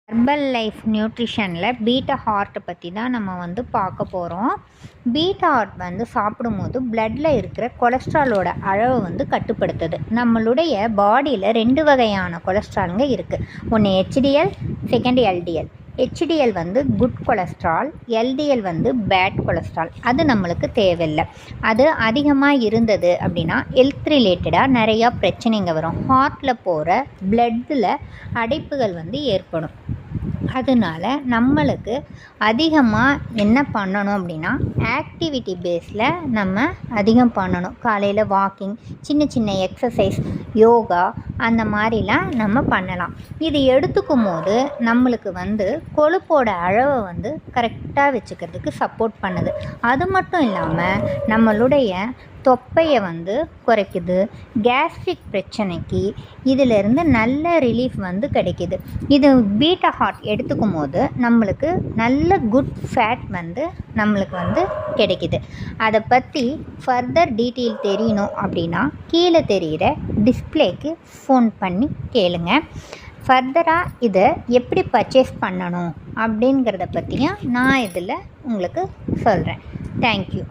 Herbal life நியூட்ரிஷனில் beta heart பற்றி தான் நம்ம பார்க்க போகிறோம். பீட்டா ஹார்ட் சாப்பிடும்போது பிளட்டில் இருக்கிற கொலஸ்ட்ராலோட அளவை கட்டுப்படுத்துது. நம்மளுடைய பாடியில் 2 வகையான கொலஸ்ட்ராலுங்க இருக்குது. ஒன்று HDL, second LDL. HDL good cholesterol, LDL bad cholesterol. அது நம்மளுக்கு தேவையில்லை. அது அதிகமாக இருந்தது அப்படின்னா ஹெல்த் ரிலேட்டடாக நிறையா பிரச்சனைங்க வரும். ஹார்ட்டில் போகிற பிளட்டில் அடைப்புகள் ஏற்படும். அதனால நம்மளுக்கு அதிகமாக என்ன பண்ணணும் அப்படின்னா ஆக்டிவிட்டி பேஸில் நம்ம அதிகம் பண்ணணும். காலையில் வாக்கிங், சின்ன சின்ன எக்ஸசைஸ், யோகா அந்த மாதிரிலாம் நம்ம பண்ணலாம். இது எடுத்துக்கும் போது நம்மளுக்கு கொழுப்போட அளவை கரெக்டாக வச்சுக்கிறதுக்கு சப்போர்ட் பண்ணுது. அது மட்டும் இல்லாமல் நம்மளுடைய தொப்பையை குறைக்குது. கேஸ்ட்ரிக் பிரச்சனைக்கு இதிலிருந்து நல்ல ரிலீஃப் கிடைக்கிது. இது பீட்டா ஹார்ட் எடுத்துக்கும் போது நம்மளுக்கு நல்ல குட் ஃபேட் நம்மளுக்கு கிடைக்கிது. அதை பற்றி ஃபர்தர் டீட்டெயில் தெரியணும் அப்படின்னா கீழே தெரிகிற டிஸ்பிளேக்கு ஃபோன் பண்ணி கேளுங்க. ஃபர்தராக இதை எப்படி பர்ச்சேஸ் பண்ணணும் அப்படிங்கிறத பற்றியும் நான் இதில் உங்களுக்கு சொல்கிறேன். தேங்க்யூ.